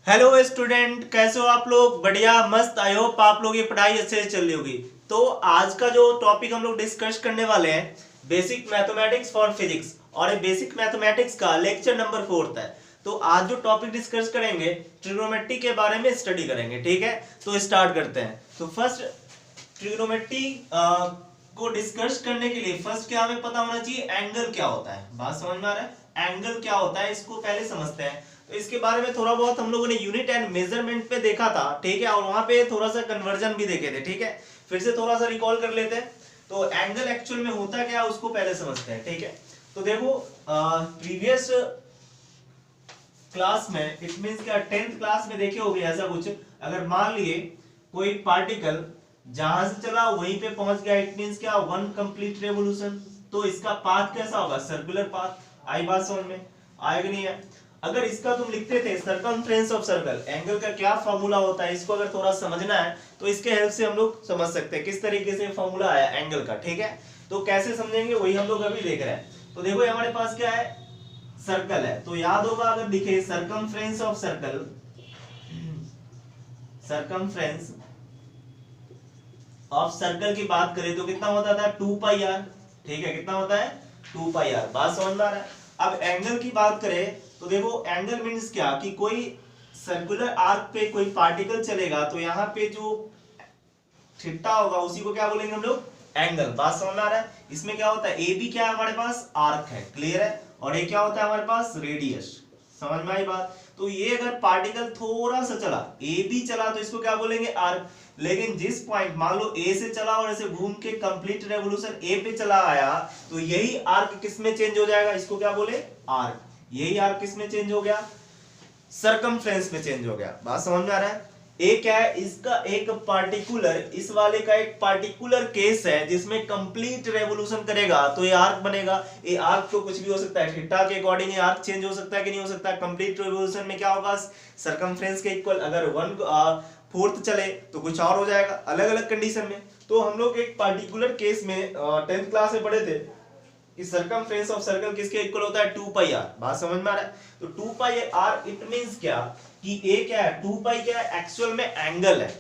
Hello student, कैसे हो आप लोग? बढ़िया, मस्त। आई होप आप लोग की पढ़ाई अच्छे से चल रही होगी। तो आज का जो टॉपिक हम लोग डिस्कस करने वाले हैं, बेसिक मैथमेटिक्स फॉर फिजिक्स, और ये बेसिक मैथमेटिक्स का लेक्चर नंबर 4 है। तो आज जो टॉपिक डिस्कस करेंगे, ट्रिग्नोमेट्री के बारे में स्टडी करेंगे। ठीक है, तो स्टार्ट करते हैं। तो फर्स्ट ट्रिग्नोमेट्री को डिस्कस करने के लिए फर्स्ट क्या हमें पता होना चाहिए, एंगल क्या होता है। बात समझ में आ रहा है? एंगल क्या होता है इसको पहले समझते हैं। तो इसके बारे में थोड़ा बहुत हम लोगों ने यूनिट एंड मेजरमेंट पे देखा था। ठीक है, और वहां पे थोड़ा सा कन्वर्जन भी देखे थे। ठीक है, फिर से थोड़ा सा रिकॉल कर लेते हैं। तो एंगल एक्चुअल में होता क्या है उसको पहले समझते हैं। ठीक है, तो देखो प्रीवियस क्लास में, इट मींस क्या 10th क्लास में देखे होंगे ऐसा कुछ। अगर मान लिए कोई पार्टिकल जहां से चला वहीं पे पहुंच गया, इट मींस क्या वन कंप्लीट रेवोल्यूशन। तो इसका पाथ कैसा होगा? Circular path. आई बात समझ में? आएगा नहीं है? अगर इसका तुम लिखते थे सर्कमफ्रेंस ऑफ सर्कल, एंगल का क्या फॉर्मूला होता है, इसको अगर थोड़ा समझना है तो इसके हेल्प से हम लोग समझ सकते हैं किस तरीके से फॉर्मूला आया एंगल का। ठीक है, तो कैसे समझेंगे वही हम लोग अभी देख रहे हैं। तो देखो हमारे पास क्या है, सर्कल है। तो याद होगा अगर दिखे circumference of circle, circumference of circle की बात करें तो कितना होता था? 2 पाई आर। ठीक है, कितना होता है? 2 पाई आर। बात समझ में आ रहा है? अब एंगल की बात करें तो देखो एंगल मींस क्या कि कोई सर्कुलर आर्क पे कोई पार्टिकल चलेगा तो यहाँ पे जो थीटा होगा उसी को क्या बोलेंगे हम लोग? एंगल। बात समझ में आ रहा है? इसमें क्या होता है, ए बी क्या है हमारे पास? आर्क है। क्लियर है? और ये क्या होता है हमारे पास? रेडियस। समझ में आई बात? तो ये अगर पार्टिकल थोड़ा सा चला, ए बी चला, तो इसको क्या बोलेंगे? आर्क। लेकिन जिस पॉइंट मान लो ए से चला और ऐसे घूम के कंप्लीट रेवोल्यूशन ए पे चला आया, तो यही आर्क किस में चेंज हो जाएगा? इसको क्या बोले? आर्क। यही आर्क किस में चेंज हो गया? सरकमफ्रेंस में चेंज हो गया। बात समझ में आ रहा है? एक क्या है, इसका एक पार्टिकुलर, इस वाले का एक पार्टिकुलर केस है जिसमें कंप्लीट रेवोल्यूशन करेगा तो ये आर्क बनेगा। ये आर्क तो कुछ भी हो सकता है, थीटा के अकॉर्डिंग ये आर्क चेंज हो सकता है कि नहीं हो सकता? कंप्लीट रेवोल्यूशन में क्या होगा? सरकमफ्रेंस के इक्वल। अगर 1/4 चले तो कुछ और हो जाएगा, अलग अलग कंडीशन में। तो हम लोग एक पार्टिकुलर केस में 10th क्लास में पढ़े थे कि सर्कमफ्रेंस ऑफ सर्कल किसके इक्वल होता है? 2 पाई आर। बात समझ में आ रहा है? तो 2 पाई आर इट मींस क्या कि ए क्या है? 2 पाई क्या है? एक्चुअल में एंगल है।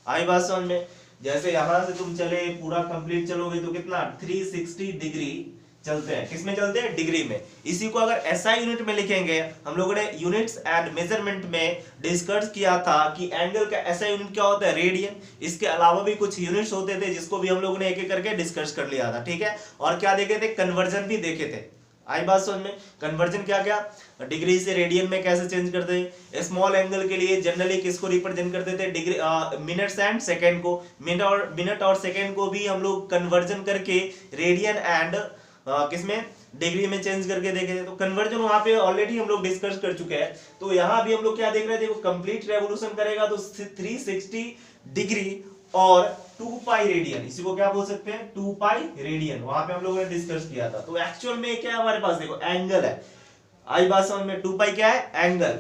आई बात समझ में? जैसे यहां से तुम चले पूरा कंप्लीट चलोगे तो कितना 360 डिग्री चलते हैं। किसमें चलते हैं? डिग्री में। इसी को अगर एसआई यूनिट में लिखेंगे, हम लोगों ने यूनिट्स एंड मेजरमेंट में डिस्कस किया था कि एंगल का एसआई यूनिट क्या होता है? रेडियन। इसके अलावा भी कुछ यूनिट्स होते थे जिसको भी हम लोगों ने एक एक करके डिस्कस कर लिया था। ठीक है, और क्या देखे थे? कन्वर्जन भी देखे थे। आई बात समझ में? कन्वर्जन क्या क्या, डिग्री से रेडियन में कैसे चेंज करते हैं। स्मॉल एंगल के लिए जनरली किसको रिप्रेजेंट करते थे? डिग्री, मिनट्स एंड सेकंड को। मिनट और सेकंड को भी हम लोग कन्वर्जन करके रेडियन एंड किसमें? डिग्री में चेंज करके देखे थे। तो कन्वर्जन वहां पे ऑलरेडी हम लोग डिस्कस कर चुके हैं। तो यहां भी हम लोग क्या देख रहे थे, वो कंप्लीट रेवोल्यूशन करेगा तो 360 डिग्री और 2 पाई रेडियन, इसी को क्या बोल सकते हैं? 2 पाई रेडियन। वहां पे हम लोगों ने डिस्कस किया था। तो एक्चुअल में क्या है हमारे पास? देखो एंगल है। आई बात समझ में? 2 पाई क्या है? एंगल।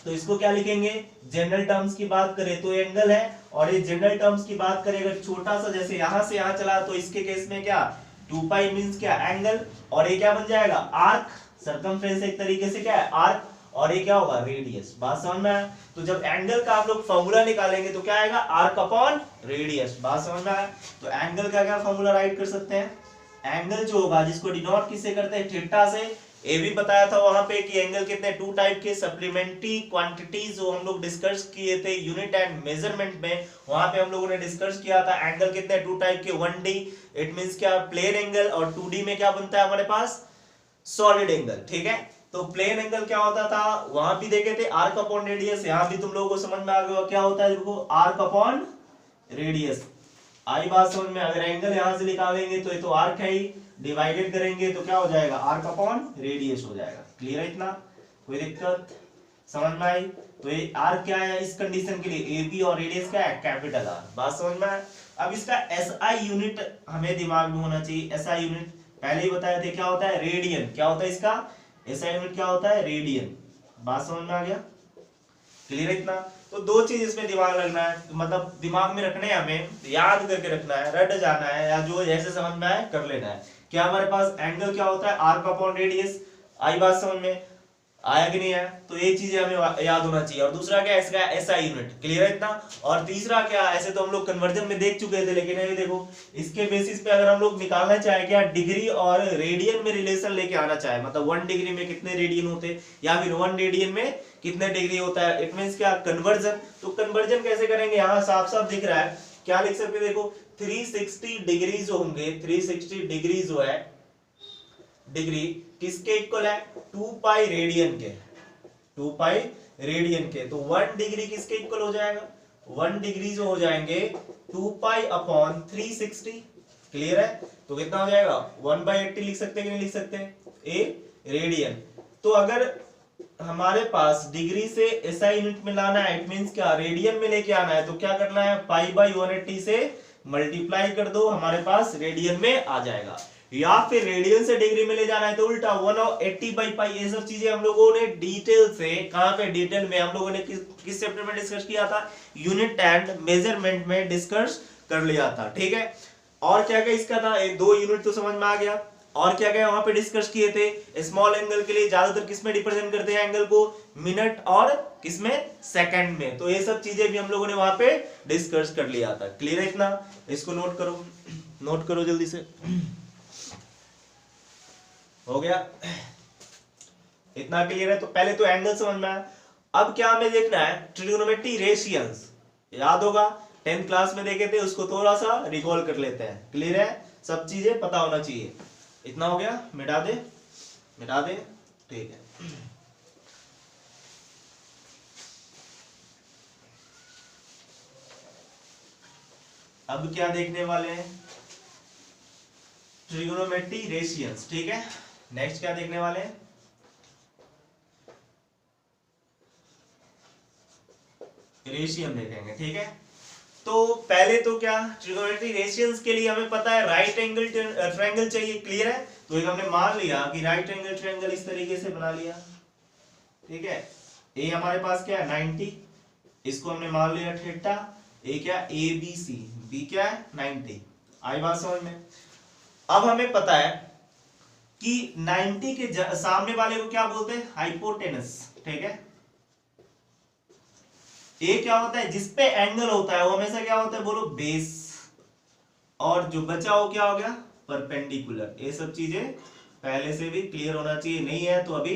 तो इसको क्या लिखेंगे? जनरल टर्म्स की बात करें तो एंगल है, और ये जनरल टर्म्स की बात करें अगर छोटा सा जैसे यहां से यहां चला तो इसके केस में क्या 2 पाई मींस क्या? एंगल। और ये क्या बन जाएगा? आर्क। सर्कमफ्रेंस एक तरीके से क्या है? आर्क। और ये क्या होगा? रेडियस। बात समझ में आया? तो जब एंगल का आप लोग फॉर्मूला निकालेंगे तो क्या आएगा? Arc upon radius. बात समझ में आया? तो एंगल का क्या फॉर्मूला राइट कर सकते हैं? एंगल जो होगा जिसको डिनोट किससे करते हैं? थीटा से। ये भी बताया था वहां पे कि एंगल कितने 2 टाइप के सप्लीमेंट्री क्वांटिटीज जो हम लोग डिस्कस किए थे यूनिट एंड मेजरमेंट में, वहां पे हम लोगों ने डिस्कस किया था एंगल कितने 2 टाइप के। 1D इट मींस क्या? Plane angle. और 2D में क्या बनता है हमारे पास? Solid angle. ठीक है, तो प्लेन एंगल क्या होता था वहां भी देखे थे, आर्क अपॉन रेडियस। यहां भी तुम लोगों को समझ में आ गया क्या होता है? देखो आर्क अपॉन रेडियस। आई बात समझ में? अगर एंगल यहां से निकालेंगे तो ये तो आर्क है ही, डिवाइडेड करेंगे तो क्या हो जाएगा? आर्क अपॉन रेडियस हो जाएगा। क्लियर है इतना? कोई दिक्कत समझ में आई? तो ये आर्क क्या है इस कंडीशन के लिए? ए बी, और रेडियस क्या है? Capital R. बात समझ में आया? अब इसका एसआई यूनिट हमें दिमाग में होना चाहिए। एसआई यूनिट पहले ही बताए थे क्या होता है? रेडियन। क्या होता है इसका एसआई यूनिट? क्या होता है? रेडियन। बात समझ में आ गया? क्लियर है इतना? तो दो चीज इसमें दिमाग रखना है, मतलब दिमाग में रखने हैं, हमें याद करके रखना है, रट जाना है, या जो जैसे समझ में आए कर लेना है। क्या हमारे पास एंगल क्या होता है? Arc upon radius. आई बात समझ में? आया कि नहीं आया? तो ये चीजें हमें याद होना चाहिए। और दूसरा क्या है इसका, एसआई यूनिट, क्लियर है इतना। और तीसरा क्या, ऐसे तो हम लोग कन्वर्जन में देख चुके थे, लेकिन ये देखो इसके बेसिस पे अगर हम लोग निकालना चाहे क्या, डिग्री और रेडियन में रिलेशन लेके आना चाहे, मतलब 1 डिग्री में कितने रेडियन होते हैं या फिर 1 रेडियन में कितने डिग्री होता है, इट मींस क्या, कन्वर्जन। तो कन्वर्जन कैसे करेंगे, यहाँ साफ साफ दिख रहा है, क्या लिख सकते देखो, 360 डिग्री जो होंगे, 360 डिग्री जो है, डिग्री किसके इक्वल है, 2 पाई रेडियन के, 2 पाई रेडियन के। तो 1 डिग्री किसके इक्वल हो जाएगा, 1 डिग्री जो हो जाएंगे 2 पाई अपॉन 360, क्लियर है। तो कितना हो जाएगा, 1/80 लिख सकते हैं कि नहीं लिख सकते, ए रेडियन। तो अगर हमारे पास डिग्री से एसआई यूनिट में लाना है, इट मींस क्या, रेडियन में लेके आना है, तो क्या करना है, पाई/180 से मल्टीप्लाई कर दो, हमारे पास रेडियन में आ जाएगा। या फिर रेडियन से डिग्री में ले जाना है तो उल्टा 180/पाई। ये सब चीजें हम लोगों ने डिटेल से, कहां पे, डिटेल में हम लोगों ने किस चैप्टर में डिस्कस किया था, यूनिट एंड मेजरमेंट में डिस्कस कर लिया था, ठीक है। और क्या क्या इसका था, 2 यूनिट तो समझ में आ गया। और क्या क्या वहां पे डिस्कस किए थे, स्मॉल एंगल के लिए ज्यादातर किसमें रिप्रेजेंट करते हैं एंगल को, मिनट और किसमें, सेकंड में। तो ये सब चीजें भी हम लोगों ने वहां पे डिस्कस कर लिया था, क्लियर है इतना। इसको नोट करो, नोट करो जल्दी से, हो गया इतना, क्लियर है। तो पहले तो एंगल समझ में आया। अब क्या हमें देखना है, ट्रिगोनोमेट्री रेशियंस, याद होगा 10th क्लास में देखे थे, उसको थोड़ा सा रिकॉल कर लेते हैं, क्लियर है, सब चीजें पता होना चाहिए। इतना हो गया, मिटा दे, मिटा दे, ठीक है। अब क्या देखने वाले हैं, ट्रिगोनोमेट्री रेशियंस, ठीक है। नेक्स्ट क्या देखने वाले हैं, रेशियन देखेंगे, ठीक है। तो पहले तो क्या, ट्रिगोनोमेट्री रेशियंस के लिए हमें पता है राइट एंगल ट्रायंगल चाहिए, क्लियर है। तो एक हमने मान लिया कि राइट एंगल ट्रायंगल इस तरीके से बना लिया, ठीक है। ए हमारे पास क्या है 90, इसको हमने मान लिया थीटा, ए क्या, ए बी सी, बी क्या है 90, आई बात समझ में। अब हमें पता है कि 90 के सामने वाले को क्या बोलते हैं, हाइपोटेनस, ठीक है। ये क्या होता है, जिसपे एंगल होता है वो हमेशा क्या होता है, बोलो बेस, और जो बचा वो क्या हो गया, परपेंडिकुलर। ये सब चीजें पहले से भी क्लियर होना चाहिए, नहीं है तो अभी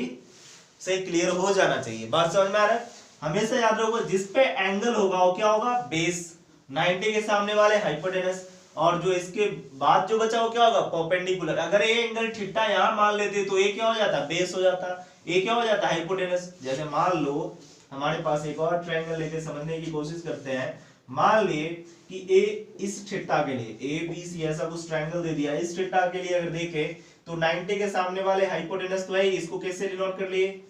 से क्लियर हो जाना चाहिए, बात समझ में आ रहा है। हमेशा याद रखो जिसपे एंगल होगा वो क्या होगा, बेस, 90 के सामने वाले हाइपोटेनस, और जो इसके बाद जो बचा वो क्या होगा, परपेंडिकुलर। अगर ये एंगल थीटा यहां मान लेते तो ये क्या हो जाता, बेस हो जाता, ये क्या हो जाता, हाइपोटेनस। जैसे मान लो हमारे पास एक और ट्रायंगल लेके समझने की कोशिश करते हैं। मान लिए कि ए इस थीटा के लिए, ए बी सी ऐसा कुछ ट्रायंगल दे दिया, इस थीटा के लिए अगर देखें तो 90 के सामने वाले हाइपोटेनस तो है, इसको कैसे डिनोट कर लिए,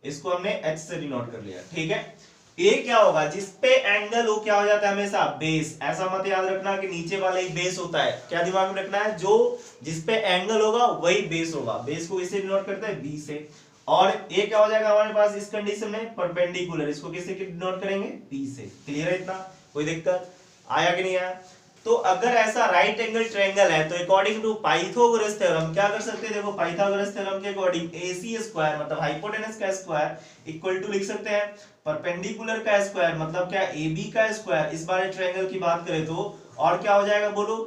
इसको हमने h से डिनोट कर लिया, ठीक है। ये क्या होगा, जिसपे एंगल हो क्या हो जाता है हमेशा, बेस। ऐसा मत याद रखना कि नीचे वाला ही बेस होता है, क्या दिमाग में रखना है, जो जिसपे एंगल होगा वही बेस होगा। बेस को किससे डिनोट करते हैं, बी से। और ये क्या हो जाएगा हमारे पास इस कंडीशन में, परपेंडिकुलर, इसको किससे डिनोट करेंगे, बी से, क्लियर है इतना, कोई दिक्कत आया कि नहीं आया। तो अगर ऐसा राइट एंगल ट्रायंगल है तो अकॉर्डिंग टू पाइथागोरस थ्योरम क्या कर सकते हैं, देखो पाइथागोरस थ्योरम के अकॉर्डिंग AC स्क्वायर मतलब हाइपोटेनस का स्क्वायर इक्वल टू लिख सकते हैं परपेंडिकुलर का स्क्वायर मतलब क्या, AB का स्क्वायर, इस बार ट्रायंगल की बात करें तो, और क्या हो जाएगा बोलो,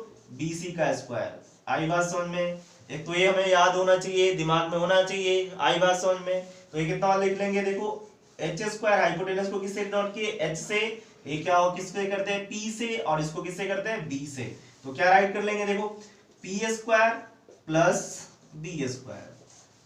BC का स्क्वायर। आई बात समझ में, एक तो ये हमें याद होना चाहिए, दिमाग में होना चाहिए, आई बात समझ में। तो ये कितना लिख लेंगे, देखो h स्क्वायर, हाइपोटेनस को किससे डिनोट किए, h से, ये क्या हो किससे करते हैं, P से, और इसको किससे करते हैं, B से। तो क्या राइट कर लेंगे, देखो P square plus B square,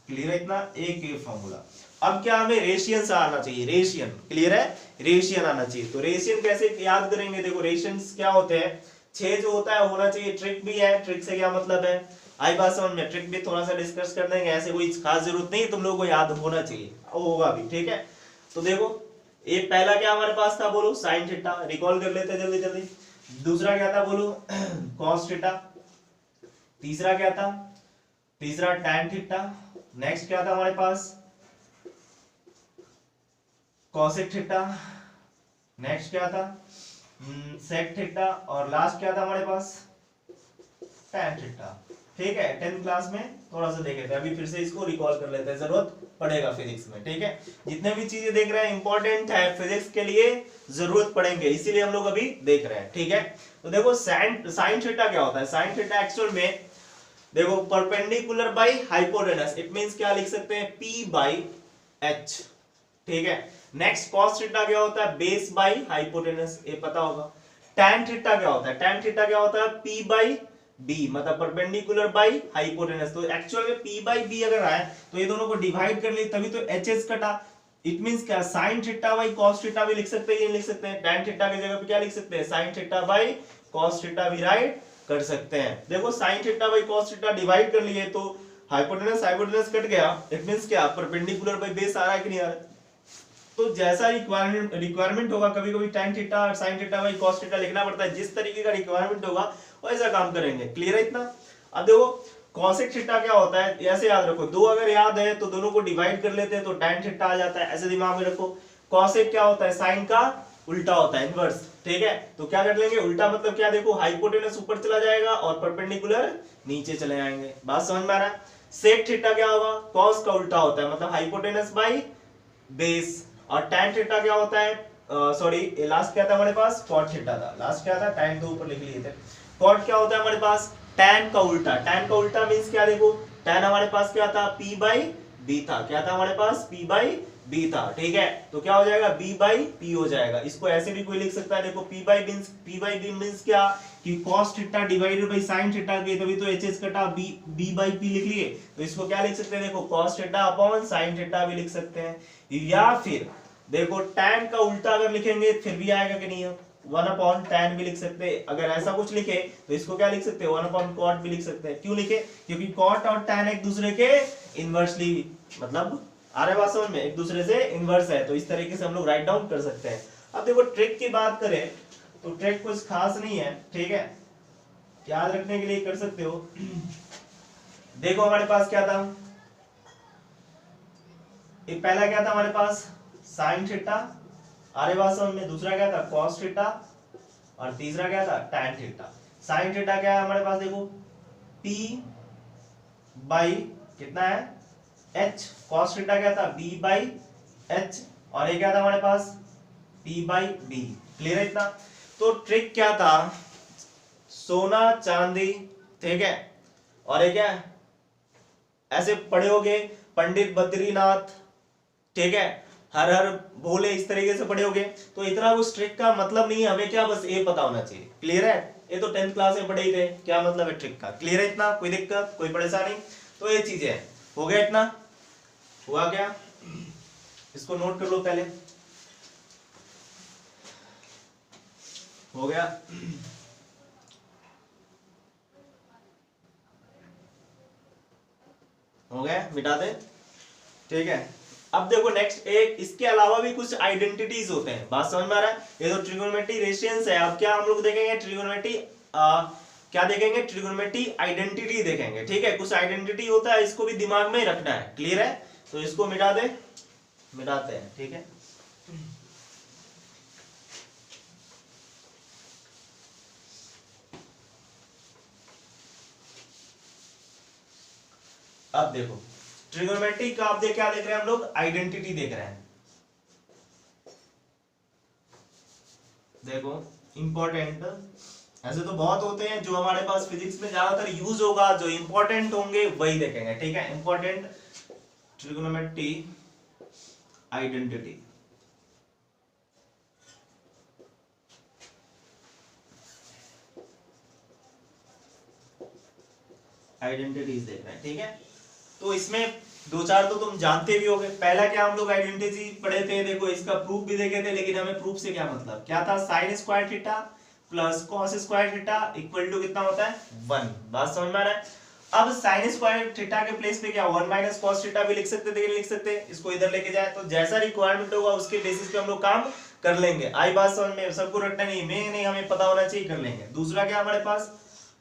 clear है इतना, एक ये फॉर्मूला। अब क्या हमें रेशियन आना चाहिए, रेशियन, क्लियर है, रेशियन आना चाहिए। तो रेशियन कैसे याद करेंगे, देखो रेशियंस क्या होते हैं, 6 जो होता है होना चाहिए, ट्रिक भी है, ट्रिक से क्या मतलब है, आई बात समझ में, ट्रिक भी थोड़ा सा डिस्कस कर देंगे, ऐसे कोई खास जरूरत नहीं, तुम लोगों को याद होना चाहिए, होगा भी, ठीक है। तो देखो ये पहला क्या हमारे पास था, बोलो साइन थीटा, रिकॉल कर लेते हैं जल्दी जल्दी। दूसरा क्या था, बोलो कॉस थीटा। तीसरा क्या था, तीसरा टैन थीटा। नेक्स्ट क्या था हमारे पास, कॉसेक थीटा। नेक्स्ट क्या था, सेक थीटा। और लास्ट क्या था हमारे पास, टैन थीटा। ठीक है, 10th क्लास में थोड़ा सा देखे थे, अभी फिर से इसको रिकॉल कर लेते हैं, जरूरत पड़ेगा फिजिक्स में। ठीक है, जितने भी चीजें देख रहे हैं इंपॉर्टेंट है, फिजिक्स के लिए जरूरत पड़ेंगे, इसीलिए हम लोग अभी देख रहे हैं। ठीक है, तो देखो साइन थीटा क्या होता है, साइन थीटा एक्चुअल में देखो perpendicular by hypotenuse, it means क्या लिख सकते हैं, p बाय h। ठीक है, नेक्स्ट कॉस थीटा क्या होता है, बेस बाय हाइपोटेनस, ये पता होगा। tan थीटा क्या होता है, tan थीटा क्या होता है, p बाय b, मतलब परपेंडिकुलर बाय हाइपोटेनस। तो एक्चुअल में p बाय b अगर आए तो ये दोनों को डिवाइड कर लिए तभी तो hs कटा। इट मींस क्या, sin theta by cos theta भी लिख सकते हैं, ये लिख सकते हैं, tan थीटा की जगह पे क्या लिख सकते हैं, sin theta by cos theta भी राइट कर सकते हैं। देखो sin theta by cos theta divide कर लिए तो हाइपोटेनस कट गया, इट मींस क्या, परपेंडिकुलर बाय बेस आ रहा है कि नहीं आ रहा है। तो जैसा रिक्वायरमेंट होगा, कभी कभी tan थीटा और sin theta by cos theta लिखना पड़ता है, जिस तरीके का रिक्वायरमेंट होगा वैसा काम करेंगे। क्लियर है इतना। अब देखो cosec थीटा क्या होता है, ऐसे याद रखो, दो अगर याद है तो दोनों को डिवाइड कर लेते हैं तो tan थीटा आ जाता है, ऐसे दिमाग में रखो। cosec क्या होता है, sin का उल्टा होता है, इनवर्स। ठीक है, तो क्या कर लेंगे, उल्टा मतलब क्या, देखो हाइपोटेनस ऊपर चला जाएगा और परपेंडिकुलर नीचे चले जाएंगे। बात समझ में आ रहा है। sec थीटा क्या होगा, cos का उल्टा होता है, मतलब हाइपोटेनस बाय बेस। और tan थीटा क्या होता है, सॉरी लास्ट क्या था हमारे पास, cot थीटा था, लास्ट क्या था, tan तो ऊपर लिख लिए थे। cot क्या होता है हमारे पास, tan का उल्टा। tan का उल्टा मींस क्या, देखो tan हमारे पास क्या था, p बाय b था, क्या था हमारे पास, p बाय b था। ठीक है, तो क्या हो जाएगा, b बाय p हो जाएगा। इसको ऐसे भी कोई लिख सकता है, देखो p बाय b मींस क्या, कि cos theta divided by sin theta के, तभी तो hs कटा, b बाय p लिख लिए, तो इसको क्या लिख सकते हैं, देखो cos theta upon sin theta भी लिख सकते हैं। या फिर देखो tan का उल्टा अगर लिखेंगे फिर भी आएगा कि नहीं, 1 अपॉन tan भी लिख सकते हैं। अगर ऐसा कुछ लिखे तो इसको क्या लिख सकते हैं, 1 अपॉन cot भी लिख सकते हैं। क्यों लिखे, क्योंकि cot और tan एक दूसरे के इनवर्सली, मतलब आ रहा है बात समझ में, एक दूसरे से इनवर्स है, तो इस तरीके से हम लोग राइट डाउन कर सकते हैं। अब देखो ट्रिक की बात करें तो ट्रिक कुछ खास नहीं है। ठीक है, याद रखने के लिए कर सकते हो। देखो हमारे पास क्या था, एक पहला क्या था हमारे पास, साइन थीटा, अरे बात समझ में, दूसरा क्या था, कॉस थीटा, और तीसरा क्या था, tan थीटा। साइन थीटा क्या है हमारे पास, देखो p बाई कितना है, h। कॉस थीटा क्या था, b बाई h, और ये क्या था हमारे पास, p बाई b। क्लियर है इतना। तो ट्रिक क्या था, सोना चांदी, ठीक है, और ये क्या है, ऐसे पढ़े होगे पंडित बद्रीनाथ, ठीक है, हर हर भोले, इस तरीके से पढ़े होगे। तो इतना उस ट्रिक का मतलब नहीं है, हमें क्या बस ये पता होना चाहिए। क्लियर है, ये तो 10th क्लास में पढ़े ही थे, क्या मतलब है ट्रिक का। क्लियर है इतना, कोई दिक्कत कोई परेशानी, तो ये चीजें है। हो गया इतना, हुआ क्या, इसको नोट कर लो पहले, हो गया। हो गया, मिटा दे। ठीक है, अब देखो नेक्स्ट एक, इसके अलावा भी कुछ आइडेंटिटीज होते हैं, बात समझ में आ रहा है। ये तो ट्रिगोनोमेट्री रेशियंस है, अब क्या हम लोग देखेंगे, ट्रिगोनोमेट्री क्या देखेंगे, ट्रिगोनोमेट्री आइडेंटिटी देखेंगे। ठीक है, कुछ आइडेंटिटी होता है, इसको भी दिमाग में रखना है। क्लियर है, तो इसको मिटा दे, मिटाते हैं। ठीक है, अब देखो ट्रिगोनोमेट्री का आप क्या देख रहे हैं हम लोग, आइडेंटिटी देख रहे हैं। देखो इंपॉर्टेंट, ऐसे तो बहुत होते हैं जो हमारे पास फिजिक्स में ज्यादातर यूज होगा, जो इंपॉर्टेंट होंगे वही देखेंगे। ठीक है, इंपॉर्टेंट ट्रिगोनोमेट्री आइडेंटिटी, आइडेंटिटीज देख रहे हैं। ठीक है, तो इसमें दो चार तो तुम जानते भी होगे। पहला क्या हम लोग आइडेंटिटी पढ़े थे, देखो इसका प्रूफ भी देखे थे, लेकिन हमें प्रूफ से क्या मतलब, क्या था, sine square theta plus cos square theta equal to कितना होता है, 1। बात समझ में आ रहा है। अब साइन स्क्वायर थीटा के प्लेस पे क्या 1 माइनस कॉस थीटा भी लिख सकते थे, लिख सकते, इसको इधर लेके जाए, तो जैसा रिक्वायरमेंट होगा उसके बेसिस पे हम लोग काम कर लेंगे। आई बात समझ में, सबको रटना नहीं, मैं नहीं, हमें पता होना चाहिए, कर लेंगे। दूसरा क्या हमारे पास,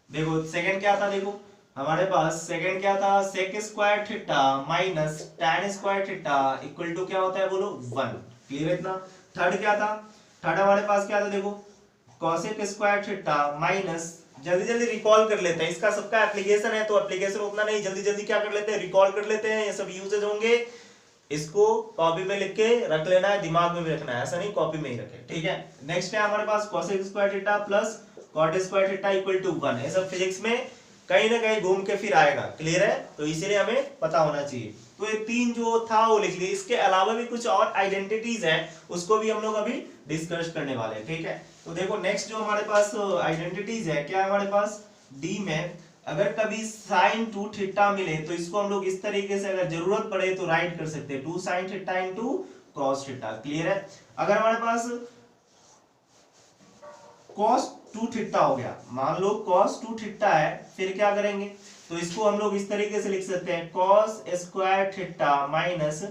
देखो सेकंड क्या था, देखो हमारे पास सेकंड क्या था, sec square theta minus tan square theta equal to क्या होता है, बोलो 1। क्लियर है इतना। थर्ड क्या था, थर्ड हमारे पास क्या था, देखो cosec स्क्वायर थीटा माइनस जल्दी जल्दी रिकॉल कर लेते हैं, इसका सबका एप्लीकेशन है तो एप्लीकेशन उतना नहीं, जल्दी जल्दी क्या कर लेते हैं, रिकॉल कर लेते हैं, ये सब यूजेज होंगे। इसको कॉपी में लिख के रख लेना है, दिमाग में भी रखना है, ऐसा नहीं कॉपी में ही रखे, ठीक है। नेक्स्ट है हमारे पास cosec square theta plus cot square theta equal to 1। ये सब फिजिक्स में कहीं ना कहीं घूम के फिर आएगा, क्लियर है, तो इसीलिए हमें पता होना चाहिए। तो ये तीन जो था वो लिख लिए, इसके अलावा भी कुछ और आइडेंटिटीज हैं, उसको भी हम लोग अभी डिस्कस करने वाले हैं, ठीक है। तो देखो नेक्स्ट जो हमारे पास आइडेंटिटीज है, क्या है हमारे पास, डी में अगर कभी sin 2 थीटा मिले तो इसको हम लोग इस तरीके से अगर जरूरत पड़े तो राइट कर सकते हैं 2 sin theta into cos theta, clear है। अगर हमारे पास cos 2 थीटा हो गया, मान लो cos 2 थीटा है, फिर क्या करेंगे, तो इसको हम लोग इस तरीके से लिख सकते हैं cos square theta minus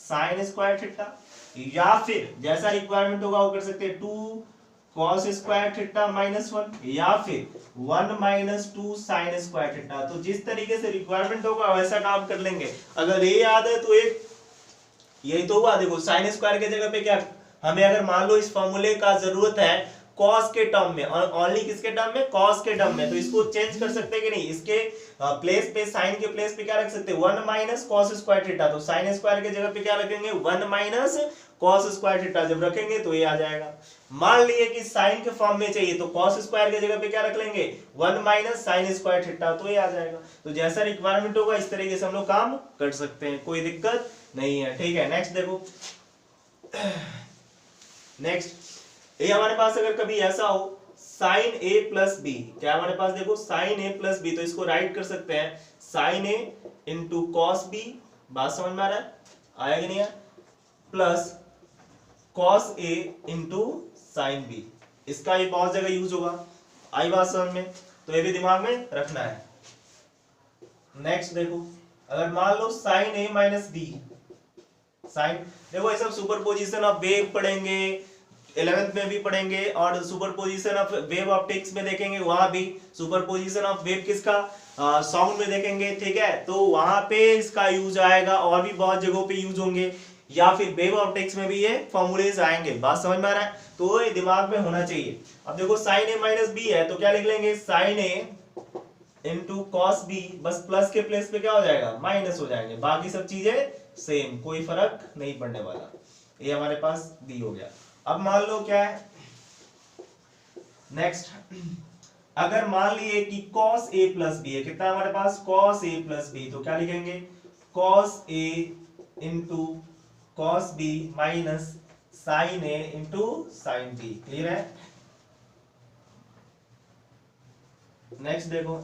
sin square theta, या फिर जैसा रिक्वायरमेंट होगा वो कर सकते हैं 2 cos स्क्वायर थीटा माइनस 1, या फिर 1 माइनस 2 sin स्क्वायर थीटा। तो जिस तरीके से रिक्वायरमेंट होगा वैसा काम कर लेंगे। अगर ये याद है तो एक यही तो हुआ, देखो sin स्क्वायर के जगह पे क्या, हमें अगर मान लो इस फॉर्मूले का जरूरत है cos के टर्म में, ओनली किसके टर्म में, cos के टर्म में, तो इसको चेंज कर सकते हैं कि नहीं, इसके प्लेस पे sin के प्लेस पे क्या रख सकते हैं 1 माइनस cos स्क्वायर थीटा, तो sin स्क्वायर के जगह पे क्या रखेंगे 1 माइनस cos स्क्वायर थीटा, जब रखेंगे तो ये आ जाएगा। मान लिए कि sin के फॉर्म में चाहिए तो cos स्क्वायर के जगह पे क्या रख लेंगे 1 माइनस sin स्क्वायर थीटा, तो ये आ जाएगा। तो जैसा रिक्वायरमेंट होगा इस तरीके से हम लोग काम कर सकते हैं, कोई दिक्कत नहीं है, ठीक है। नेक्स्ट देखो, नेक्स्ट ये हमारे पास अगर कभी ऐसा हो sin a प्लस बी, क्या हमारे पास देखो sin a प्लस बी, तो इसको राइट कर सकते हैं sin a into cos b, बात समझ में आ रहा है, आया कि नहीं है, plus cos a into sin b, इसका ये बहुत जगह यूज होगा, आई बात समझ में, तो ये भी दिमाग में रखना है। नेक्स्ट देखो, अगर मान लो sin a minus b, sine, देखो ये सब सुपरपोजिशन ऑफ वेव पढ़ेंगे 11th में भी पढ़ेंगे, और सुपरपोजिशन ऑफ वेव ऑप्टिक्स में देखेंगे, वहां भी सुपरपोजिशन ऑफ वेव किसका, साउंड में देखेंगे, ठीक है, तो वहां पे इसका यूज आएगा, और भी बहुत जगहों पे यूज होंगे, या फिर वेव ऑप्टिक्स में भी ये फॉर्मूलेज आएंगे, बात समझ में आ रहा है, तो ये दिमाग में होना चाहिए। अब देखो sin a माइनस बी है तो क्या लिख लेंगे sin a into cos b, बस प्लस के प्लेस पे क्या हो जाएगा माइनस हो जाएंगे, बाकी सब चीजें सेम, कोई फर्क नहीं पड़ने वाला, ये हमारे पास डी हो गया। अब मान लो क्या है नेक्स्ट, अगर मान लिए कि cos a प्लस बी है, कितना है हमारे पास cos a प्लस बी, तो क्या लिखेंगे cos a into cos b minus sin a into sin b, clear है। नेक्स्ट देखो,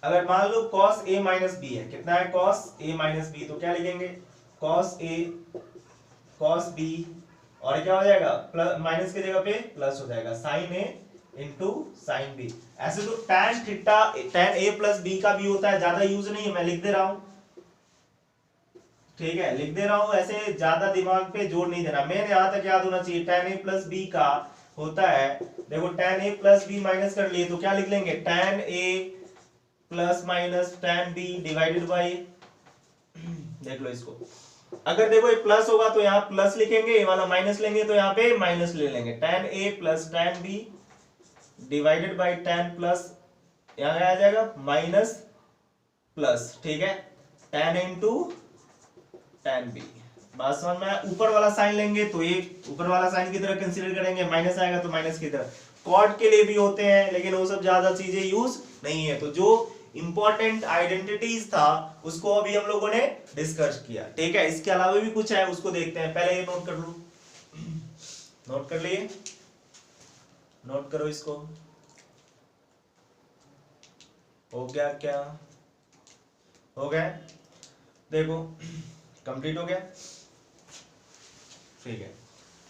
अगर मान लो cos a माइनस बी है, कितना है cos a माइनस बी, तो क्या लिखेंगे cos a cos b, और क्या हो जाएगा प्लस, माइनस की जगह पे प्लस हो जाएगा sin a into sin b। ऐसे तो tan theta tan a plus b का भी होता है, ज्यादा यूज नहीं है, मैं लिख दे रहा हूं, ठीक है, लिख दे रहा हूं, ऐसे ज्यादा दिमाग पे जोर नहीं देना, मेन यहां तक याद होना चाहिए। tan a प्लस b का होता है, देखो tan a plus b minus कर लिए तो क्या लिख लेंगे tan a plus minus tan b divided by, देख लो इसको, अगर देखो ये प्लस होगा तो यहाँ प्लस लिखेंगे, ये वाला माइनस लेंगे तो यहाँ पे माइनस ले लेंगे, tan a plus tan b divided by tan plus, यहाँ आ जाएगा माइनस प्लस, ठीक है, tan इंटू tan b, बात समझ में। ऊपर वाला साइन लेंगे तो ये ऊपर वाला साइन की तरह कंसीडर करेंगे, माइनस आएगा तो माइनस की तरह, कॉट के लिए भी होते हैं लेकिन वो सब ज्यादा चीजें यूज नहीं है। तो जो इंपॉर्टेंट आइडेंटिटीज था उसको अभी हम लोगों ने डिस्कस किया, ठीक है। इसके अलावा भी कुछ है उसको देखते हैं, पहले ये नोट कर लो, नोट कर लिए, नोट करो इसको, हो गया क्या, हो गया, देखो कंप्लीट हो गया, ठीक है।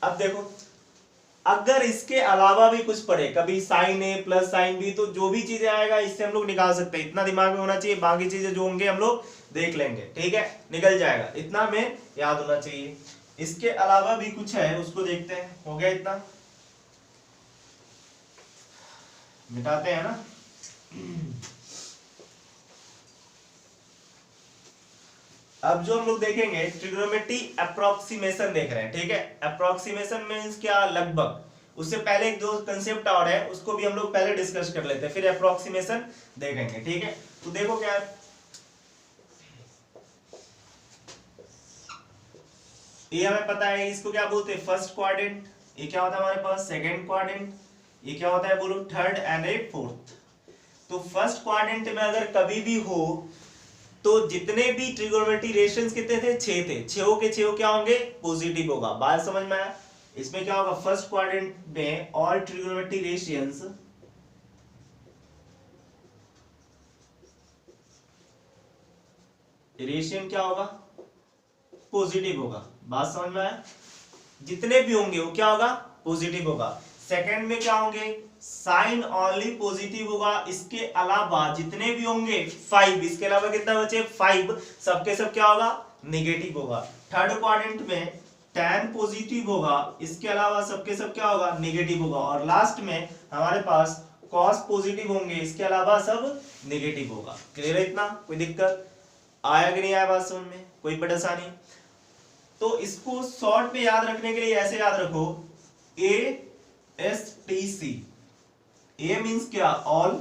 अब देखो अगर इसके अलावा भी कुछ पढ़े, कभी sin a plus sin b, तो जो भी चीजें आएगा इससे हम लोग निकाल सकते हैं, इतना दिमाग में होना चाहिए, बाकी चीजें जो होंगे हम लोग देख लेंगे, ठीक है, निकल जाएगा, इतना हमें याद होना चाहिए। इसके अलावा भी कुछ है उसको देखते हैं, हो गया इतना, मिटाते हैं ना। अब जो हम लोग देखेंगे ट्रिग्नोमेट्री अप्रोक्सीमेशन देख रहे हैं, ठीक है। अप्रोक्सीमेशन मींस क्या, लगभग, उससे पहले एक जो कंसेप्ट और है उसको भी हम लोग पहले डिस्कस कर लेते हैं, फिर अप्रोक्सीमेशन देखेंगे, ठीक है। तो देखो क्या है, ये हमें पता है इसको क्या बोलते हैं फर्स्ट क्वाड्रेंट, ये क्या होता है हमारे पास सेकंड क्वाड्रेंट, ये क्या होता है बोलो थर्ड एंड ए फोर्थ। तो फर्स्ट क्वाड्रेंट में अगर कभी भी हो तो जितने भी ट्रिगोनोमेट्री रेशियोज कितने थे 6 थे, 6 के 6 क्या होंगे पॉजिटिव होगा। बात समझ में आया। इसमें क्या होगा फर्स्ट क्वाड्रेंट में ऑल ट्रिगोनोमेट्री रेशियंस रेशियन क्या होगा पॉजिटिव होगा। बात समझ में आया, जितने भी होंगे वो क्या होगा पॉजिटिव होगा। सेकंड में क्या होंगे साइन ओनली पॉजिटिव होगा, इसके अलावा जितने भी होंगे 5, इसके अलावा कितना बचे 5, सबके सब क्या होगा नेगेटिव होगा। थर्ड क्वाड्रेंट में tan पॉजिटिव होगा, इसके अलावा सबके सब क्या होगा नेगेटिव होगा। और लास्ट में हमारे पास cos पॉजिटिव होंगे, इसके अलावा सब नेगेटिव होगा। क्लियर है इतना, कोई दिक्कत आया कि नहीं आया बात समझ में, कोई परेशानी। तो इसको शॉर्ट में याद रखने के लिए ऐसे याद रखो ASTC, ए मींस क्या ऑल,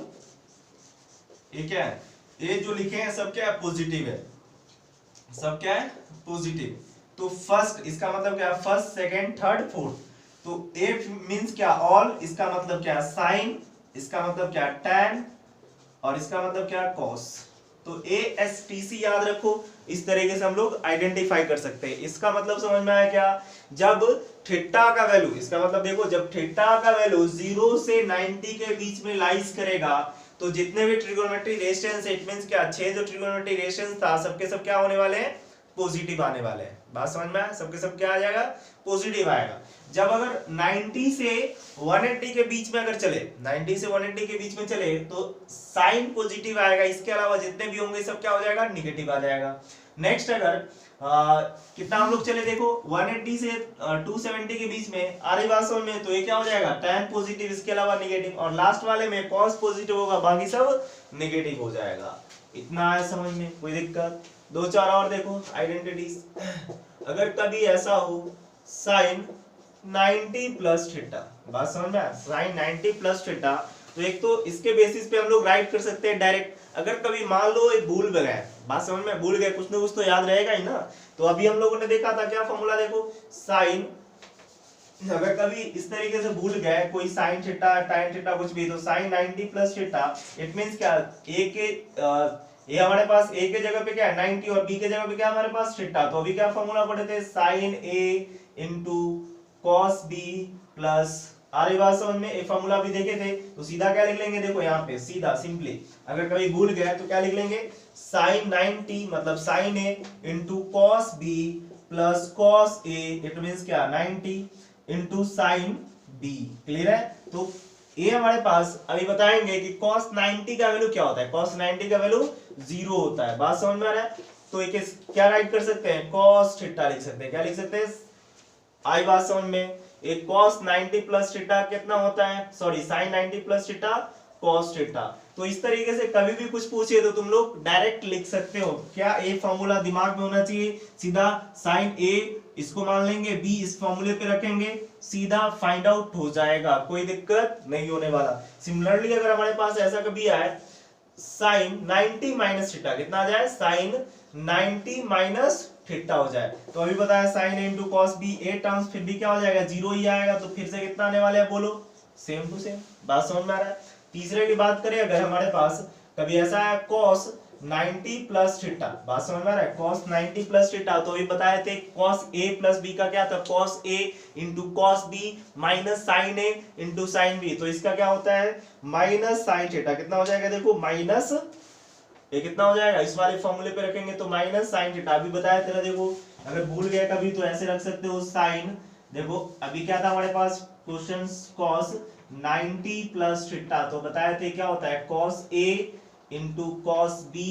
ये क्या है ये जो लिखे हैं सब क्या है पॉजिटिव है, सब क्या है पॉजिटिव। तो फर्स्ट इसका मतलब क्या है फर्स्ट सेकंड थर्ड फोर्थ। तो ए मींस क्या ऑल, इसका मतलब क्या साइन, इसका मतलब क्या tan और इसका मतलब क्या cos। तो ASTC याद रखो, इस तरीके से हम लोग आइडेंटिफाई कर सकते हैं। इसका मतलब समझ में आया क्या, जब थीटा का वैल्यू, इसका मतलब देखो जब थीटा का वैल्यू 0 से 90 के बीच में लाइज करेगा तो जितने भी ट्रिगोनोमेट्री रेशियंस, इट मींस क्या 6 जो ट्रिगोनोमेट्री रेशियंस था सबके सब क्या होने वाले हैं पॉजिटिव आने वाले हैं। बात समझ में आया, सबके सब क्या आ जाएगा पॉजिटिव आएगा। जब अगर 90 से 180 के बीच में अगर चले, 90 से 180 के बीच में चले तो साइन पॉजिटिव आएगा, इसके अलावा जितने भी होंगे सब क्या हो जाएगा नेगेटिव आ जाएगा। नेक्स्ट अगर कितना हम लोग चले देखो 180 से 270 के बीच में आरे वास्तव में, तो ये क्या हो जाएगा tan पॉजिटिव, इसके अलावा नेगेटिव। और लास्ट वाले में cos पॉजिटिव होगा, बाकी सब नेगेटिव हो जाएगा। इतना है समझ में, कोई दिक्कत। दो चार और देखो आइडेंटिटीज। अगर कभी ऐसा हो साइन 90 प्लस थीटा, बात समझ में आया, साइन 90 प्लस थीटा, तो एक तो इसके बेसिस पे हम लोग राइट कर सकते हैं डायरेक्ट। अगर कभी मान लो ये भूल गए, बात समझ में भूल गए, कुछ ना कुछ तो याद रहेगा ही ना। तो अभी हम लोगों ने देखा था क्या फॉर्मूला, देखो साइन, अगर कभी इस तरीके से भूल गए कोई साइन थीटा tan थीटा कुछ भी, तो sine 90 plus theta it means क्या a के ये हमारे पास a के जगह पे क्या है 90 और b के जगह पे क्या हमारे पास थीटा। तो अभी क्या फॉर्मूला पढ़े थे sine a into cos b plus आरे बात समझ में, ये फॉर्मूला भी देखे थे। तो सीधा क्या लिख लेंगे देखो यहाँ पे सीधा सिंपली, अगर कभी भूल गए तो क्या लिख लेंगे साइन 90 मतलब sine a into cos b plus cos a, it means क्या 90 इंटू साइन b। क्लियर है। तो ये हमारे पास अभी बताएंगे कि cos 90 का वैल्यू क्या होता है। cos 90 का वैल्यू 0 होता है, बात समझ में आ रहा है। तो एक क्या राइट कर सकते हैं cos थीटा लिख सकते हैं, क्या लिख सकते हैं आई बात समझ में। एक cos 90 प्लस थीटा कितना होता है, sorry sin 90 plus theta cos theta. तो इस तरीके से कभी भी कुछ पूछे तो तुम लोग डायरेक्ट लिख सकते हो। क्या ये फॉर्मूला दिमाग में होना चाहिए, सीधा sin a इसको मान लेंगे, b इस फॉर्मूले पे रखेंगे, सीधा फाइंड आउट हो जाएगा, कोई दिक्कत नहीं होने वाला। सिमिलरली अगर हमारे पास ऐसा कभी आए sin 90 माइनस थीटा, कितना आ जाए sin 90 माइनस थीटा हो जाए, तो अभी बताया sin a into cos b, a terms फिर भी क्या हो जाएगा 0 ही आएगा। तो फिर से कितना आने वाला है बोलो सेम टू सेम, बात समझ में आ रहा है। तीसरे की बात करें अगर हमारे पास कभी ऐसा है cos 90 प्लस थीटा, बात समझ में आ रहा है cos 90 प्लस थीटा, तो अभी बताए थे cos a प्लस b का क्या था cos a into cos b minus sin a into sin b। तो इसका क्या होता है माइनस sin थीटा, कितना हो जाएगा देखो माइनस ये कितना हो जाएगा, इस वाले फॉर्मूले पे रखेंगे तो माइनस sin थीटा। अभी बताया तेरा देखो अगर भूल गए कभी तो ऐसे रख सकते हो sin, देखो अभी क्या था हमारे पास क्वेश्चन cos 90 प्लस थीटा, तो बताए थे क्या होता है cos a into cos b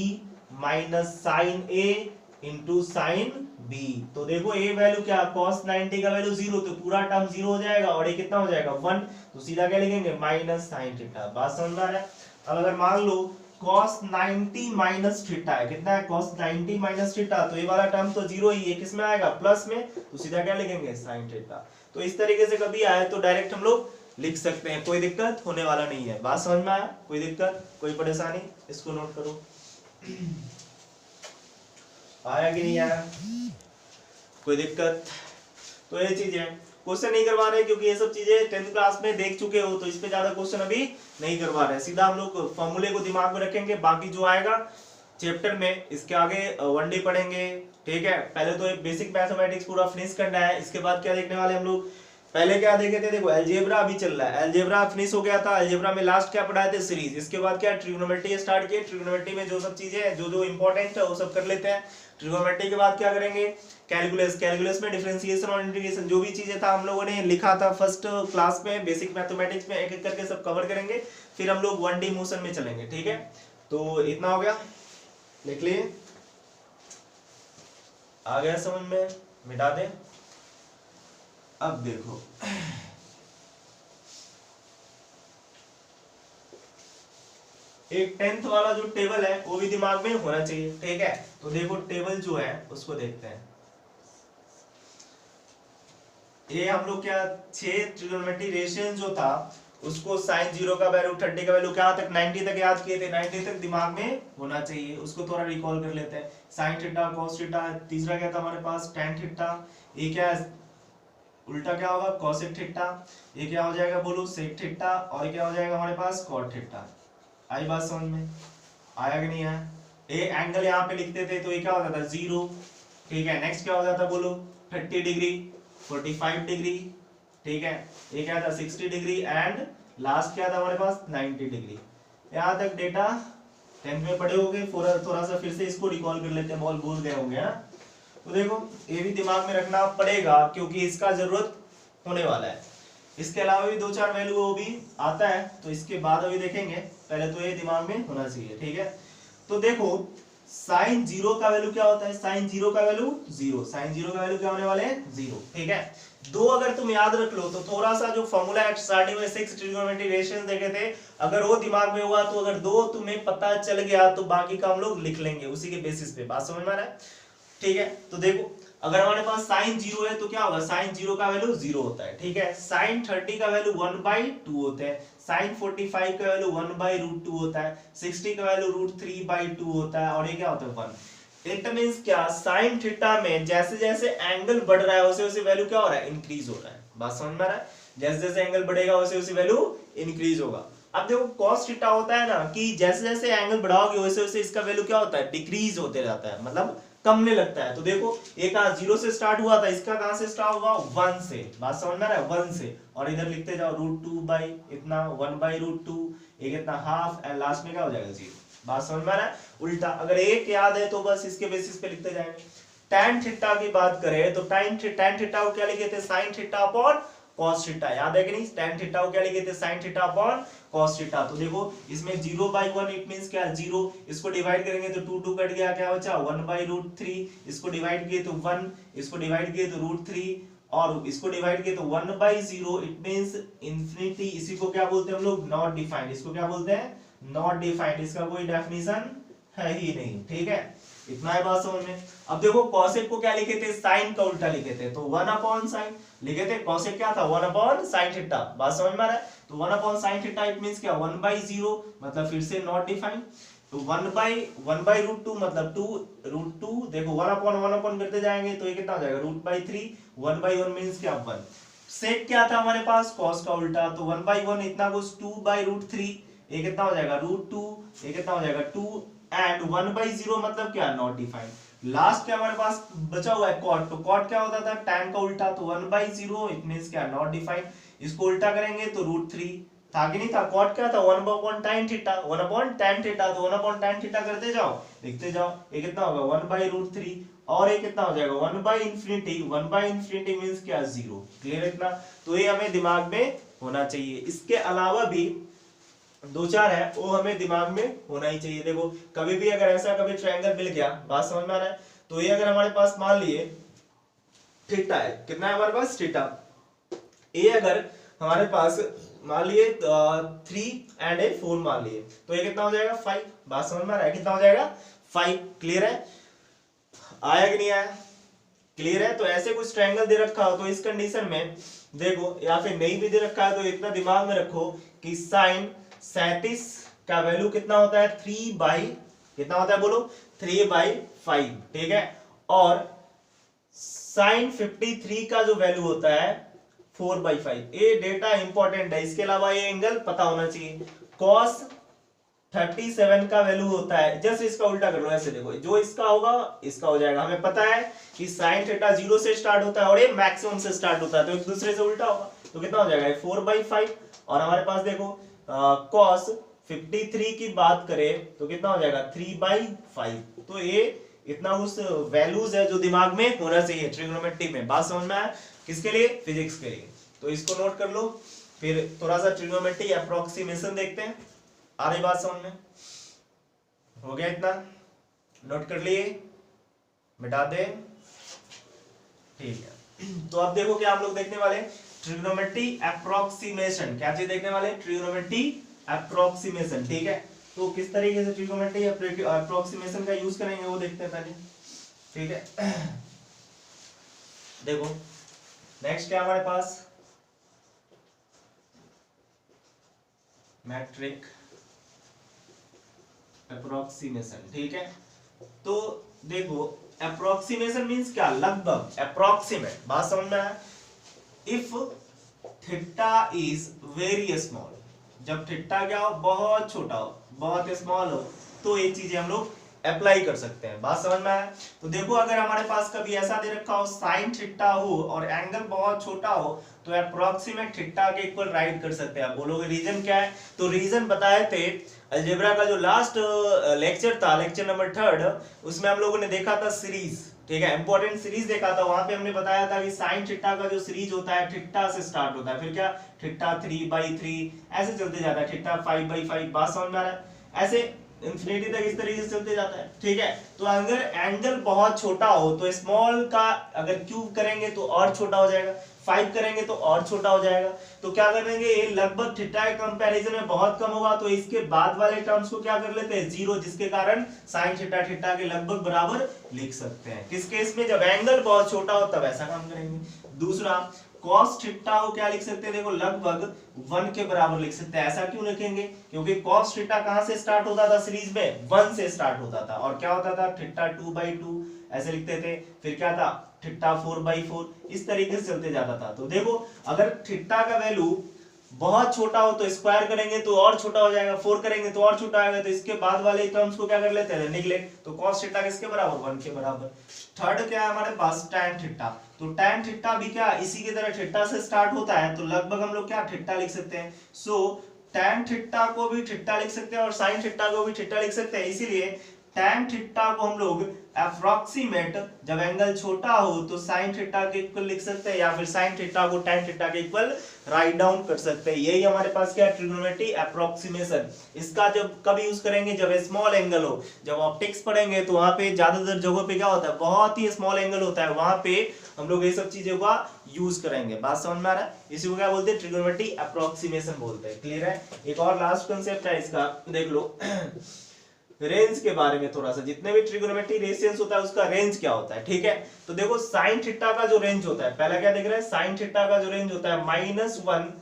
minus sin a into sin b। तो देखो a वैल्यू क्या cos 90 का वैल्यू 0, तो पूरा टर्म 0 हो जाएगा और ये कितना हो जाएगा 1, तो सीधा क्या लिखेंगे माइनस sin थीटा। बात समझ में आ रहा है। अब अगर मान लो cos 90 माइनस थीटा है, कितना है cos 90 माइनस थीटा, तो ये वाला टर्म तो जीरो ही है, किसमें आएगा प्लस में, तो सीधा क्या लिखेंगे sin थीटा। तो इस तरीके से कभी आए तो डायरेक्ट हम लोग लिख सकते हैं, कोई दिक्कत होने वाला नहीं है। बात समझ में आया, कोई दिक्कत कोई परेशानी, इसको नोट करो। आया कि नहीं आया, कोई दिक्कत, तो ये चीज है। क्वेश्चन नहीं करवा रहे क्योंकि ये सब चीजें 10th क्लास में देख चुके हो, तो इस पे ज्यादा क्वेश्चन अभी नहीं करवा रहे, सीधा हम लोग फॉर्मूले को दिमाग में रखेंगे, बाकी जो आएगा चैप्टर में इसके आगे 1D पढ़ेंगे, ठीक है। पहले तो एक बेसिक मैथमेटिक्स पूरा फिनिश करना है, इसके बाद क्या देखने वाले हम लोग, पहले क्या देखे थे, देखो अलजेब्रा अभी चल रहा है, अलजेब्रा फिनिश हो गया था, अलजेब्रा में लास्ट क्या पढ़ाए थे सीरीज, इसके बाद क्या ट्रिग्नोमेट्री स्टार्ट किए, ट्रिग्नोमेट्री में जो सब चीजें हैं जो जो इंपॉर्टेंट है वो सब कर लेते हैं। ट्रिग्नोमेट्री के बाद क्या करेंगे, कैलकुलस, कैलकुलस में डिफरेंशिएशन और इंटीग्रेशन, जो भी चीजें था हम लोगों ने लिखा था फर्स्ट क्लास में बेसिक मैथमेटिक्स में, एक एक करके सब कवर करेंगे, फिर हम लोग 1D मोशन में चलेंगे, ठीक है। तो इतना हो गया, लिख लिए, आ गया समझ में, मिटा दें। अब देखो एक 10th वाला जो टेबल है वो भी दिमाग में होना चाहिए, ठीक है। तो देखो टेबल जो है उसको देखते हैं, ये हम लोग क्या 6 ट्रिग्नोमेट्री रेशियन जो था उसको sin 0 का वैल्यू 30 का वैल्यू क्या तक 90 तक याद किए थे, 90 तक दिमाग में होना चाहिए, उसको थोड़ा रिकॉल कर लेते हैं। sin थीटा cos थीटा, तीसरा क्या था हमारे पास tan थीटा, ये क्या है उल्टा क्या होगा cosec थीटा, ये क्या हो जाएगा बोलो sec थीटा, और क्या हो जाएगा हमारे पास cot थीटा। आई बात समझ में, आया कि नहीं आया। ये एंगल यहाँ पे लिखते थे तो ये क्या होता था 0, ठीक है। नेक्स्ट क्या हो जाता बोलो 30 डिग्री, 45 डिग्री, ठीक है। ये क्या था 60 डिग्री, एंड लास्ट क्या था हमारे पास 90 डिग्री। यहाँ तक डेटा 10th में पढ़े होंगे, थोड़ा सा फिर से इसको रिकॉल कर लेते हैं, बहुत भूल गए होंगे हाँ। तो देखो ये भी दिमाग में रखना पड़ेगा क्योंकि इसका जरूरत होने वाला है। इसके अलावा भी 2-4 वैल्यू वो भी आता है, तो इसके बाद अभी देखेंगे, पहले तो ये दिमाग में होना चाहिए, ठीक है। तो देखो sin 0 का वैल्यू क्या होता है, sin 0 का वैल्यू 0, sin 0 का वैल्यू क्या होने वाले हैं 0, ठीक है। दो अगर तुम याद रख लो तो थोड़ा सा जो फॉर्मूला है स्टार्टिंग में 6 ट्रिग्नोमेट्री रेशियन देखे थे, अगर वो दिमाग में हुआ तो अगर दो तुम्हें पता चल गया तो बाकी का हम लोग लिख लेंगे उसी के बेसिस पे, बात समझ में आ रहा है, ठीक है। तो देखो अगर हमारे पास sin 0 है तो क्या होगा, sin 0 का वैल्यू 0 होता है, ठीक है। sin 30 का वैल्यू 1/2 होता है, sin 45 का वैल्यू 1/√2 होता है, 60 का वैल्यू √3/2 होता है, और ये क्या होता है 1। इट मींस क्या sin थीटा में जैसे जैसे एंगल बढ़ रहा है वैसे वैसे वैल्यू क्या हो रहा है, इंक्रीज हो रहा है, बात समझ में आ रहा है। जैसे जैसे एंगल बढ़ेगा वैसे वैसे वैल्यू इंक्रीज होगा। अब देखो cos थीटा होता है ना कि जैसे जैसे एंगल बढ़ाओगे वैसे वैसे इसका वैल्यू क्या होता है, डिक्रीज होते रहता है, मतलब कमने लगता है। तो देखो ये कहां 0 से स्टार्ट हुआ था, इसका कहां से स्टार्ट हुआ 1 से, बात समझ में आ रहा है 1 से, और इधर लिखते जाओ √2 बाई इतना 1/√2, एक इतना हाफ, एंड लास्ट में क्या हो जाएगा 0, बात समझ में आ रहा है। उल्टा अगर एक याद है तो बस इसके बेसिस पे लिखते जाएंगे। tan थीटा की बात करें तो tan थीटा को क्या लिखे थे sin theta upon cos theta, याद है कि नहीं। tan थीटा को क्या लिखे थे sin theta upon cos theta. तो देखो इसमें 0/1 इट मींस क्या 0, इसको डिवाइड करेंगे तो 2 2 कट गया, क्या बचा 1/√3, इसको डिवाइड किए तो 1, इसको डिवाइड किए तो √3, और इसको डिवाइड किए तो 1/0, इट मींस इंफिनिटी। इसी को क्या बोलते हैं हम लोग, नॉट डिफाइंड। इसको क्या बोलते हैं, नॉट डिफाइंड, इसका कोई डेफिनेशन है ही नहीं, ठीक है। इतना है बात समझ में। अब देखो cosec को क्या लिखे थे, साइन का उल्टा लिखे थे, तो 1/sin लिखे थे। cosec क्या था 1/sin थीटा, बात समझ में आ रहा है। तो 1/sin थीटा इट मींस क्या 1/0, मतलब फिर से नॉट डिफाइंड। तो 1/√2 मतलब 2√2, देखो 1/1 करते जाएंगे तो ये कितना हो जाएगा √3, 1/1 मींस क्या 1। sec क्या था हमारे पास cos का उल्टा, तो 1/1 इतना कुछ 2/√3, ये कितना हो जाएगा √2, ये कितना हो जाएगा 2, एंड 1/0 मतलब क्या नॉट डिफाइंड। लास्ट क्या हमारे पास बचा हुआ है cot, तो cot क्या होता था tan का उल्टा, तो 1/0 इट मींस क्या नॉट डिफाइंड। इसको उल्टा करेंगे तो √3 था कि नहीं था। cot क्या था 1/tan थीटा, 1/tan थीटा, तो 1/tan थीटा करते जाओ लिखते जाओ, ये कितना होगा 1/√3, और ये कितना हो जाएगा 1/infinity, 1/infinity मींस क्या 0। क्लियर इतना, तो ये हमें दिमाग में होना चाहिए। इसके अलावा भी 2-4 है वो हमें दिमाग में होना ही चाहिए। देखो कभी भी अगर ऐसा कभी ट्रायंगल मिल गया, बात समझ में आ रहा है, तो ये अगर हमारे पास मान लिए थीटा है, कितना है हमारे पास थीटा, ये अगर हमारे पास मान लिए 3 एंड ए 4 मान लिए, तो ये कितना हो जाएगा 5। बात समझ में आ रहा है, कितना हो जाएगा 5। क्लियर है, आया कि नहीं आया, क्लियर है। तो ऐसे कुछ ट्रायंगल दे रखा हो तो इस कंडीशन में देखो, या फिर नहीं भी दे रखा है तो इतना दिमाग में रखो कि साइन 37 का वैल्यू कितना होता है 3 बाई, कितना होता है बोलो 3/5, ठीक है। और साइन 53 का जो वैल्यू होता है 4/5। ये डेटा इंपॉर्टेंट है, इसके अलावा ये एंगल पता होना चाहिए। कॉस 37 का वैल्यू होता है, जस्ट इसका उल्टा कर लो, ऐसे देखो, जो इसका होगा इसका हो जाएगा। हमें पता है कि साइन थीटा 0 से स्टार्ट होता है और ये मैक्सिमम से स्टार्ट होता है, तो एक दूसरे से उल्टा होगा, तो कितना हो जाएगा 4/5। और हमारे पास देखो कॉस 53 की बात करें तो कितना हो जाएगा 3/5। तो ये इतना उस वैल्यूज है जो दिमाग में होना चाहिए ट्रिग्नोमेट्री में। बात समझ में आया, किसके लिए, फिजिक्स के लिए। तो इसको नोट कर लो, फिर थोड़ा सा ट्रिग्नोमेट्री अप्रोक्सीमेशन देखते हैं। आ रही बात समझ में, हो गया इतना, नोट कर लिए, मिटा दे, ठीक है। तो अब देखो क्या हम लोग देखने वाले, ट्रिग्नोमेट्री अप्रोक्सीमेशन। क्या चीज देखने वाले, ट्रिग्नोमेट्री अप्रोक्सीमेशन, ठीक है। तो किस तरीके से ट्रिग्नोमेट्री अप्रोक्सीमेशन का यूज करेंगे वो देखते हैं पहले, ठीक है। देखो नेक्स्ट क्या हमारे पास, मैट्रिक अप्रोक्सीमेशन, ठीक है। तो देखो अप्रोक्सीमेशन मींस क्या, लगभग, अप्रोक्सीमेट। बात समझ में आया। If theta is very small, जब थीटा क्या हो, बहुत छोटा हो, बहुत स्मॉल हो, तो ये चीजें हम लोग अप्लाई कर सकते हैं। बात समझ में आया। तो देखो अगर हमारे पास कभी ऐसा दे रखा हो साइन थीटा हो और एंगल बहुत छोटा हो, तो अप्रोक्सीमेट थीटा के इक्वल राइट कर सकते हैं। आप बोलोगे रीजन क्या है, तो रीजन बताए थे अलजेब्रा का जो लास्ट लेक्चर था, लेक्चर नंबर 3, उसमें हम लोगों ने देखा था सीरीज, ठीक है, इंपॉर्टेंट सीरीज देखा था। वहां पे हमने बताया था कि साइन थीटा का जो सीरीज होता है थीटा से स्टार्ट होता है, फिर क्या थीटा 3/3 ऐसे चलते जाता है, थीटा 5/5। बात समझ में आ रहा है, ऐसे इंफिनिटी तक इस तरीके से चलते जाता है, ठीक है। तो अगर एंगल बहुत छोटा हो तो स्मॉल का अगर क्यूब करेंगे तो और छोटा हो जाएगा, 5 करेंगे तो और छोटा हो जाएगा। तो क्या करेंगे, ये लगभग थीटा के कंपैरिजन में बहुत कम होगा, तो इसके बाद वाले टर्म्स को क्या कर लेते हैं 0, जिसके कारण साइन थीटा थीटा के लगभग बराबर लिख सकते हैं। किस केस में, जब एंगल बहुत छोटा हो तब ऐसा काम करेंगे। दूसरा कॉस थीटा को क्या लिख सकते हैं, देखो लगभग 1 के बराबर लिख सकते हैं। ऐसा क्यों लिखेंगे, क्योंकि कॉस थीटा कहां से स्टार्ट होता था सीरीज में, 1 से स्टार्ट होता था, और क्या होता था थीटा 2/2 ऐसे लिखते थे, फिर क्या था थीटा 4/4, इस तरीके से चलते जाता था। तो देखो अगर थीटा का वैल्यू बहुत छोटा हो तो स्क्वायर करेंगे तो और छोटा हो जाएगा, 4 करेंगे तो और छोटा आएगा, तो इसके बाद वाले टर्म्स को क्या कर लेते हैं, निगलेक्ट। तो cos थीटा किसके बराबर, 1 के बराबर। थर्ड क्या है हमारे पास, tan थीटा। तो tan थीटा भी क्या इसी की तरह थीटा से स्टार्ट होता है, तो लगभग हम लोग क्या थीटा लिख सकते हैं। सो tan थीटा को भी थीटा लिख सकते हैं और sin थीटा को भी थीटा लिख सकते हैं। इसीलिए tan थीटा को हम लोग अप्रोक्सीमेट, जब एंगल छोटा हो तो sin थीटा के इक्वल लिख सकते हैं, या फिर sin थीटा को tan थीटा के इक्वल राइट डाउन कर सकते हैं। यही हमारे पास क्या है, ट्रिग्नोमेट्री अप्रोक्सीमेशन। इसका जब कब यूज करेंगे, जब स्मॉल एंगल हो। जब ऑप्टिक्स पढ़ेंगे तो वहां पे ज्यादातर जगहों पे क्या होता है, बहुत ही स्मॉल एंगल होता है, वहां पे हम लोग ये सब चीजों का यूज करेंगे। बात समझ में आ रहा है, इसी को क्या बोलते हैं, ट्रिग्नोमेट्री अप्रोक्सीमेशन बोलते हैं। क्लियर है। एक और लास्ट कंसेप्ट है इसका, देख लो रेंज के बारे में थोड़ा सा, जितने भी ट्रिगोनोमेट्री रेशियंस होता है उसका रेंज क्या होता है, ठीक है। तो देखो साइन थीटा का जो रेंज होता है, पहला क्या देख रहे हैं, साइन थीटा का जो रेंज होता है -1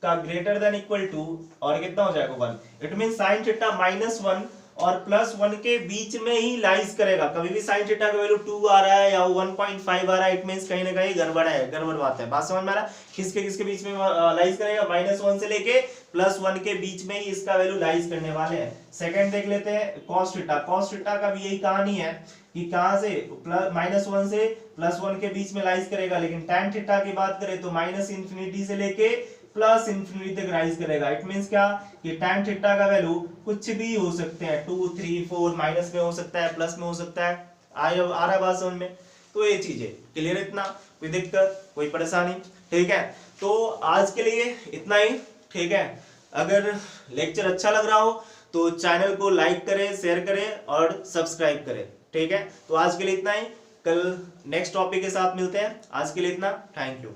का ग्रेटर देन इक्वल टू और कितना हो जाएगा 1। इट मीन साइन थीटा -1 और +1 के बीच में ही लाइज करेगा। कभी भी साइन थीटा का वैल्यू 2 आ रहा है या 1.5 आ रहा है, इट मींस कहीं ना कहीं गड़बड़ है, गड़बड़ बात है। बात समझ में आ रहा है, किसके किसके बीच में लाइज करेगा, -1 से लेके +1 के बीच में ही इसका वैल्यू लाइज करने वाले हैं। सेकंड देख लेते हैं cos थीटा। cos थीटा का भी यही कहानी है कि कहां से -1 से +1 के बीच में लाइज करेगा, लेकिन tan थीटा की बात करें तो -∞ से लेके +∞ तक राइज करेगा। इट मींस क्या कि tan थीटा का वैल्यू कुछ भी हो सकते हैं, 2 3 4 माइनस में हो सकता है, प्लस में हो सकता है। आ रहा है बात समझ में। तो ये चीज है क्लियर, इतना कोई दिक्कत कोई परेशानी, ठीक है। तो आज के लिए इतना ही, ठीक है। अगर लेक्चर अच्छा लग रहा हो तो चैनल को लाइक करें, शेयर करें और सब्सक्राइब करें, ठीक है। तो आज के लिए इतना ही, कल नेक्स्ट टॉपिक के साथ मिलते हैं। आज के लिए इतना, थैंक यू।